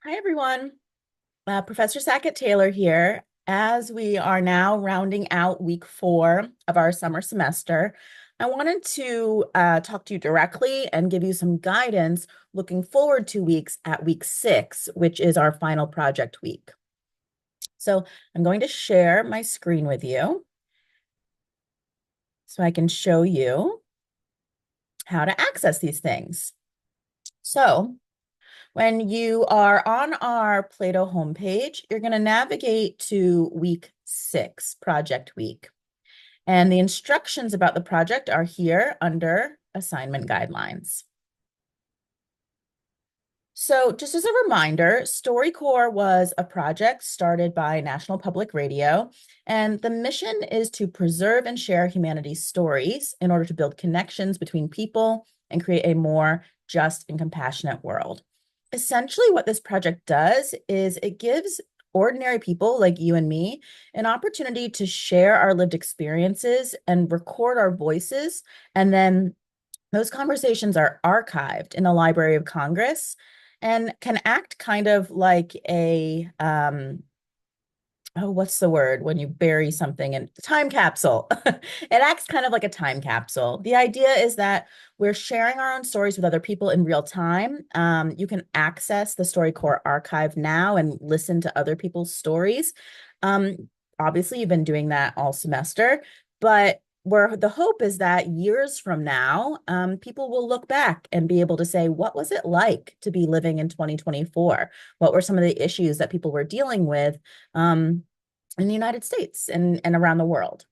Hi, everyone. Professor Sackett-Taylor here. As we are now rounding out week 4 of our summer semester, I wanted to talk to you directly and give you some guidance looking forward to weeks at week 6, which is our final project week. So I'm going to share my screen with you so I can show you how to access these things. So when you are on our Plato homepage, you're going to navigate to week 6, project week. And the instructions about the project are here under assignment guidelines. So just as a reminder, StoryCorps was a project started by National Public Radio, and the mission is to preserve and share humanity's stories in order to build connections between people and create a more just and compassionate world. Essentially, what this project does is it gives ordinary people like you and me an opportunity to share our lived experiences and record our voices, and then those conversations are archived in the Library of Congress and can act kind of like a oh, what's the word when you bury something in time capsule? It acts kind of like a time capsule. The idea is that we're sharing our own stories with other people in real time. You can access the StoryCorps archive now and listen to other people's stories. Obviously, you've been doing that all semester, but where the hope is that years from now, people will look back and be able to say, what was it like to be living in 2024? What were some of the issues that people were dealing with in the United States and around the world?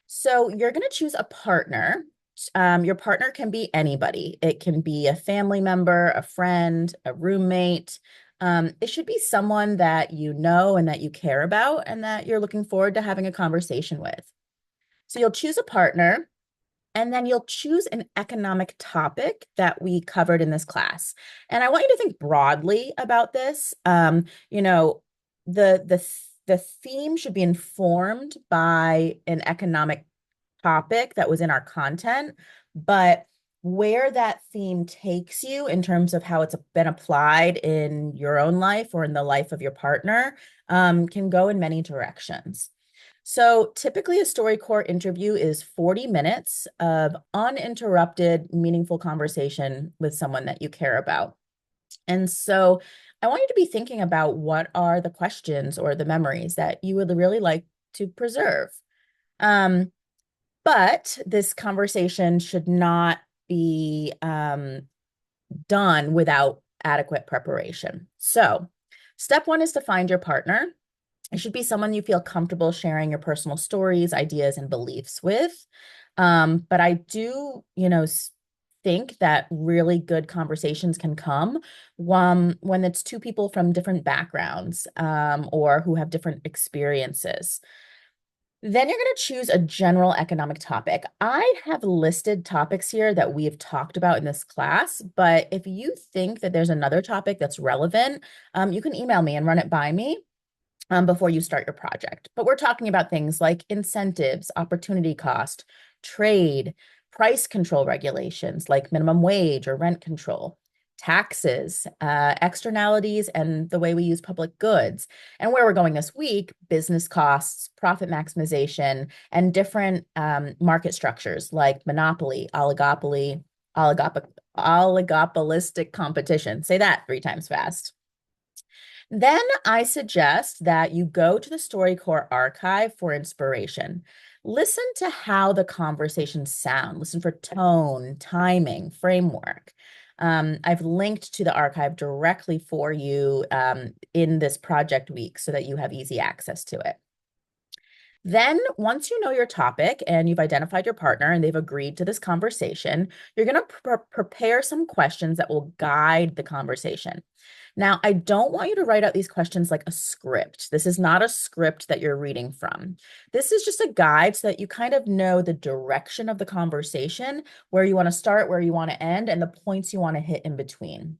So you're going to choose a partner. Your partner can be anybody. It can be a family member, a friend, a roommate. It should be someone that you know and that you care about and that you're looking forward to having a conversation with. So you'll choose a partner, and then you'll choose an economic topic that we covered in this class. And I want you to think broadly about this. The theme should be informed by an economic topic that was in our content, but where that theme takes you in terms of how it's been applied in your own life or in the life of your partner can go in many directions. So typically a StoryCorps interview is 40 minutes of uninterrupted, meaningful conversation with someone that you care about. And so I want you to be thinking about what are the questions or the memories that you would really like to preserve. But this conversation should not be done without adequate preparation. So step 1 is to find your partner. It should be someone you feel comfortable sharing your personal stories, ideas, and beliefs with. But I do, think that really good conversations can come when it's two people from different backgrounds or who have different experiences. Then you're going to choose a general economic topic. I have listed topics here that we have talked about in this class, but if you think that there's another topic that's relevant, you can email me and run it by me before you start your project. But we're talking about things like incentives, opportunity cost, trade, price control regulations like minimum wage or rent control, taxes, externalities, and the way we use public goods. And where we're going this week, business costs, profit maximization, and different market structures like monopoly, oligopolistic competition. Say that 3 times fast. Then I suggest that you go to the StoryCorps archive for inspiration. Listen to how the conversations sound. Listen for tone, timing, framework. I've linked to the archive directly for you in this project week so that you have easy access to it. Then, once you know your topic and you've identified your partner and they've agreed to this conversation, you're going to prepare some questions that will guide the conversation. Now, I don't want you to write out these questions like a script. This is not a script that you're reading from. This is just a guide so that you kind of know the direction of the conversation, where you want to start, where you want to end, and the points you want to hit in between.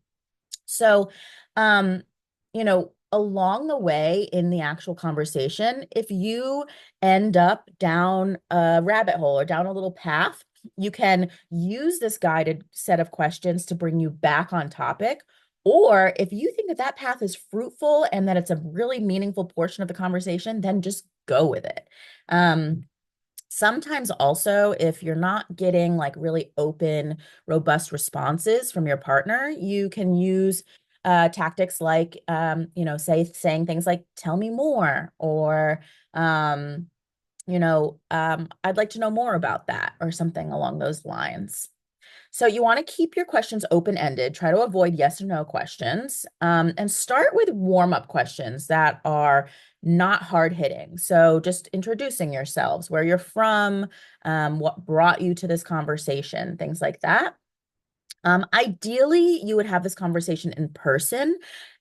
So, along the way in the actual conversation, if you end up down a rabbit hole or down a little path, you can use this guided set of questions to bring you back on topic, Or if you think that that path is fruitful and that it's a really meaningful portion of the conversation, then just go with it. Um, Sometimes also, if you're not getting like really open, robust responses from your partner, you can use tactics like, saying things like, tell me more, or, um, I'd like to know more about that, or something along those lines. So you want to keep your questions open-ended, try to avoid yes or no questions, and start with warm-up questions that are not hard-hitting. So just introducing yourselves, where you're from, what brought you to this conversation, things like that. Ideally, you would have this conversation in person.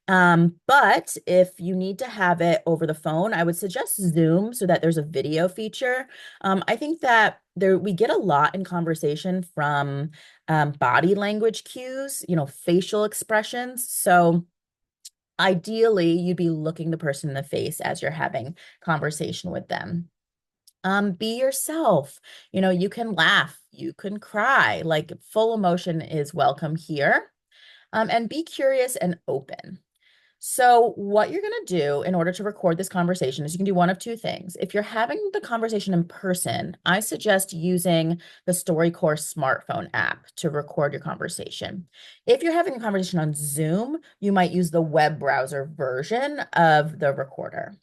But if you need to have it over the phone, I would suggest Zoom so that there's a video feature. I think that we get a lot in conversation from body language cues, facial expressions. So ideally, you'd be looking the person in the face as you're having conversation with them. Be yourself. You can laugh, you can cry, like full emotion is welcome here. And be curious and open. So, what you're going to do in order to record this conversation is you can do one of two things. If you're having the conversation in person, I suggest using the StoryCorps smartphone app to record your conversation. If you're having a conversation on Zoom, you might use the web browser version of the recorder.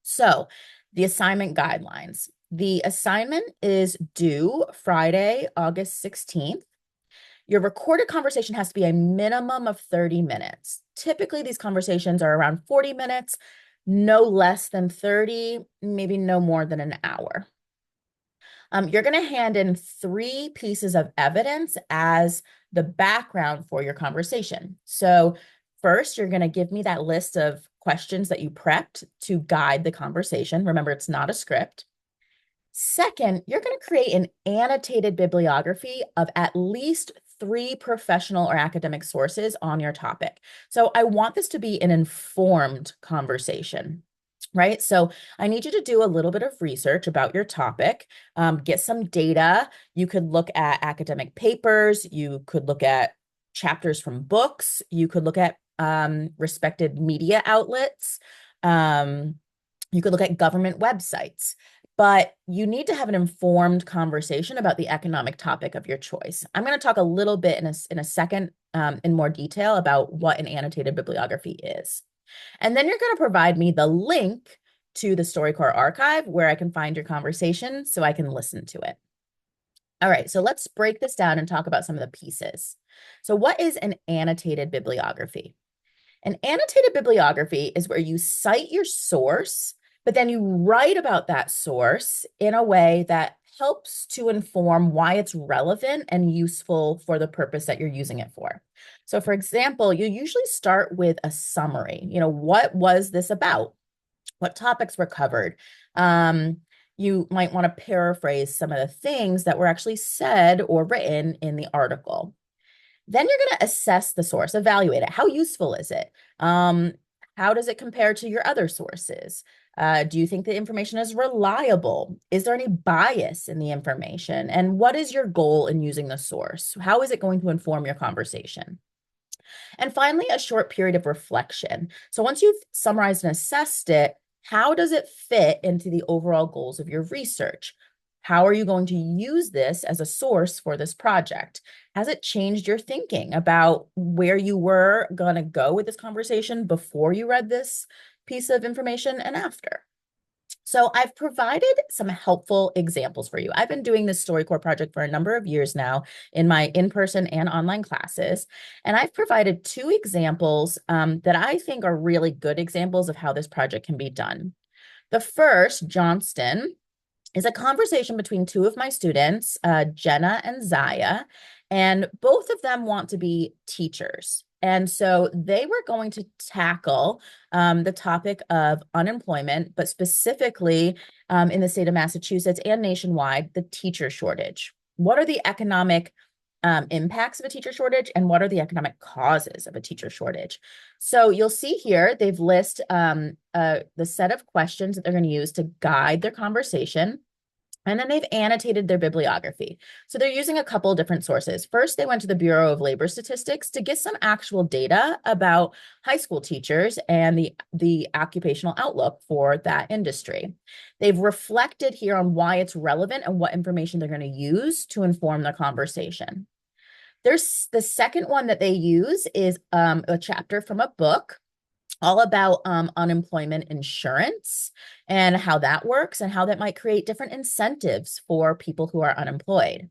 So, the assignment guidelines. The assignment is due Friday, August 16th. Your recorded conversation has to be a minimum of 30 minutes. Typically, these conversations are around 40 minutes, no less than 30, maybe no more than an hour. You're going to hand in 3 pieces of evidence as the background for your conversation. So, first, you're going to give me that list of questions that you prepped to guide the conversation. Remember, it's not a script. Second, you're going to create an annotated bibliography of at least 3 professional or academic sources on your topic. So I want this to be an informed conversation, right? So I need you to do a little bit of research about your topic, get some data. You could look at academic papers, you could look at chapters from books, you could look at respected media outlets, you could look at government websites. But you need to have an informed conversation about the economic topic of your choice. I'm going to talk a little bit in a second in more detail about what an annotated bibliography is. And then you're going to provide me the link to the StoryCorps archive where I can find your conversation so I can listen to it. All right, so let's break this down and talk about some of the pieces. So what is an annotated bibliography? An annotated bibliography is where you cite your source, but then you write about that source in a way that helps to inform why it's relevant and useful for the purpose that you're using it for. So, for example, you usually start with a summary. What was this about? What topics were covered? You might want to paraphrase some of the things that were actually said or written in the article. Then you're going to assess the source, evaluate it. How useful is it? How does it compare to your other sources? Do you think the information is reliable? Is there any bias in the information? And what is your goal in using the source? How is it going to inform your conversation? And finally, a short period of reflection. So once you've summarized and assessed it, how does it fit into the overall goals of your research? How are you going to use this as a source for this project? Has it changed your thinking about where you were going to go with this conversation before you read this piece of information and after? So I've provided some helpful examples for you. I've been doing this StoryCorps project for a number of years now in my in-person and online classes, and I've provided 2 examples that I think are really good examples of how this project can be done. The first, Johnston, is a conversation between 2 of my students, Jenna and Zaya, and both of them want to be teachers. And so they were going to tackle the topic of unemployment, but specifically in the state of Massachusetts and nationwide, the teacher shortage. What are the economic impacts of a teacher shortage, and what are the economic causes of a teacher shortage? So you'll see here, they've listed the set of questions that they're going to use to guide their conversation. And then they've annotated their bibliography. So they're using a couple different sources. First, they went to the Bureau of Labor Statistics to get some actual data about high school teachers and the occupational outlook for that industry. They've reflected here on why it's relevant and what information they're going to use to inform the conversation. There's the second one that they use is a chapter from a book all about unemployment insurance and how that works and how that might create different incentives for people who are unemployed.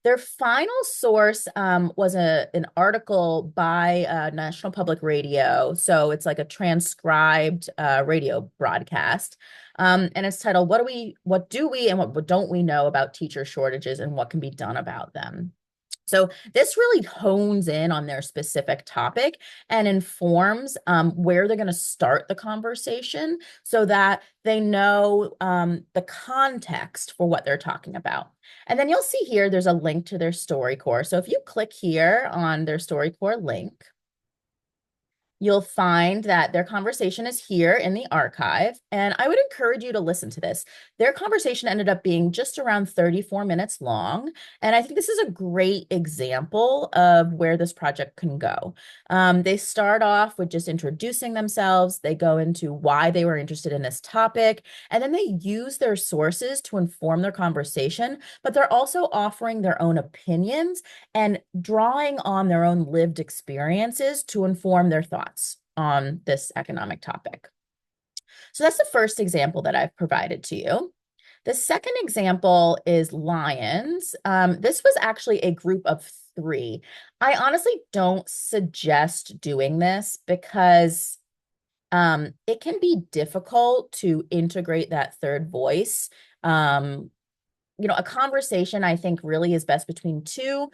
Their final source was an article by National Public Radio. So it's like a transcribed radio broadcast. And it's titled, what do we and what don't we know about teacher shortages and what can be done about them? So this really hones in on their specific topic and informs where they're going to start the conversation so that they know the context for what they're talking about. And then you'll see here, there's a link to their StoryCorps. So if you click here on their StoryCorps link, you'll find that their conversation is here in the archive, and I would encourage you to listen to this. Their conversation ended up being just around 34 minutes long, and I think this is a great example of where this project can go. They start off with just introducing themselves, they go into why they were interested in this topic, and then they use their sources to inform their conversation, but they're also offering their own opinions and drawing on their own lived experiences to inform their thoughts on this economic topic. So that's the first example that I've provided to you. The second example is lions. This was actually a group of 3. I honestly don't suggest doing this because it can be difficult to integrate that third voice. A conversation I think really is best between 2.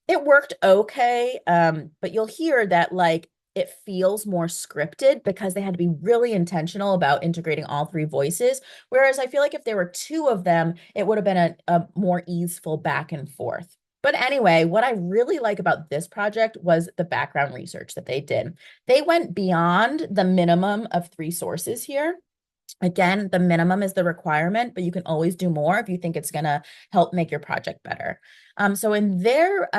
It worked okay, but you'll hear that like it feels more scripted because they had to be really intentional about integrating all 3 voices. Whereas I feel like if there were 2 of them, it would have been a more easeful back and forth. But anyway, what I really like about this project was the background research that they did. They went beyond the minimum of 3 sources here. Again, the minimum is the requirement, but you can always do more if you think it's going to help make your project better. So in their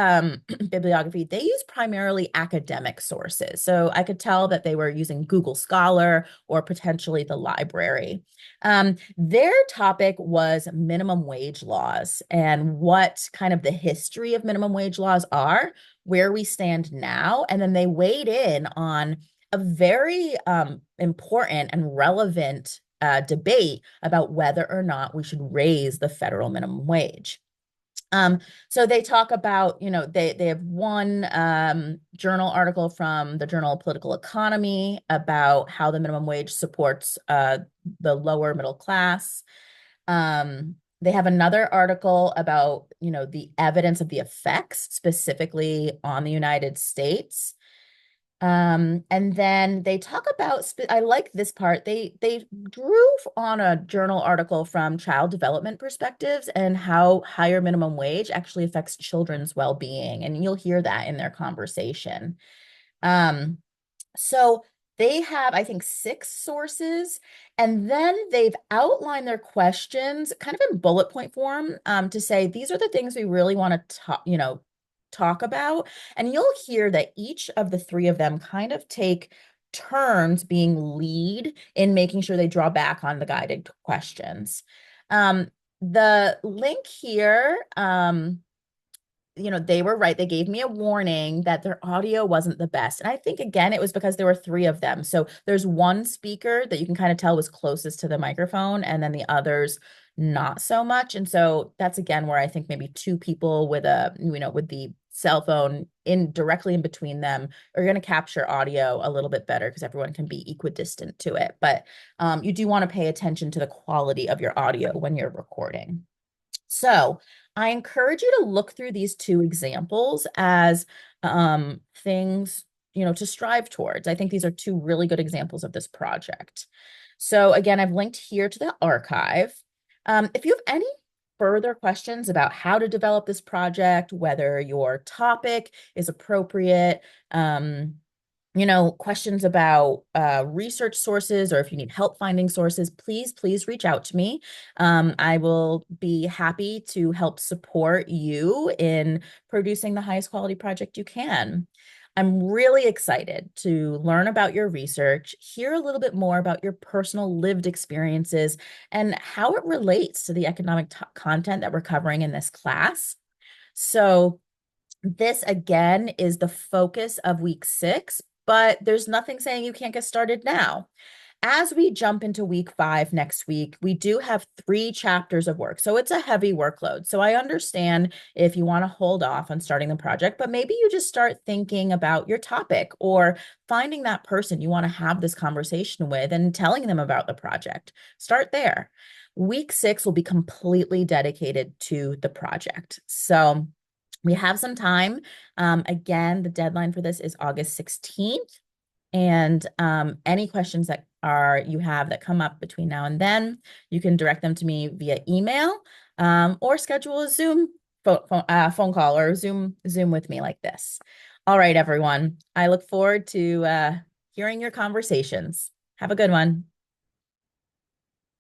bibliography, they use primarily academic sources. So I could tell that they were using Google Scholar or potentially the library. Their topic was minimum wage laws and what kind of the history of minimum wage laws are, where we stand now. And then they weighed in on a very important and relevant debate about whether or not we should raise the federal minimum wage. So they talk about, they have one journal article from the Journal of Political Economy about how the minimum wage supports the lower middle class. They have another article about, the evidence of the effects specifically on the United States. And then they talk about, I like this part. They drew on a journal article from child development perspectives and how higher minimum wage actually affects children's well-being. And you'll hear that in their conversation. So they have, I think, 6 sources, and then they've outlined their questions kind of in bullet point form to say, these are the things we really want to talk about. And you'll hear that each of the 3 of them kind of take turns being lead in making sure they draw back on the guided questions. The link here, they were right. They gave me a warning that their audio wasn't the best. And I think, again, it was because there were 3 of them. So there's one speaker that you can kind of tell was closest to the microphone, and then the others not so much. And so that's, again, where I think maybe 2 people with with the cell phone directly in between them are going to capture audio a little bit better because everyone can be equidistant to it. But you do want to pay attention to the quality of your audio when you're recording. So I encourage you to look through these 2 examples as things, to strive towards. I think these are 2 really good examples of this project. So again, I've linked here to the archive. If you have any further questions about how to develop this project, whether your topic is appropriate, questions about research sources, or if you need help finding sources, please reach out to me. I will be happy to help support you in producing the highest quality project you can. I'm really excited to learn about your research, hear a little bit more about your personal lived experiences and how it relates to the economic content that we're covering in this class. So, this again is the focus of week 6, but there's nothing saying you can't get started now. As we jump into week 5 next week, we do have 3 chapters of work. So it's a heavy workload. So I understand if you want to hold off on starting the project, but maybe you just start thinking about your topic or finding that person you want to have this conversation with and telling them about the project. Start there. Week 6 will be completely dedicated to the project. So we have some time. Again, the deadline for this is August 16th. And any questions that you have that come up between now and then, you can direct them to me via email, or schedule a Zoom phone call or Zoom with me like this. All right, everyone. I look forward to hearing your conversations. Have a good one.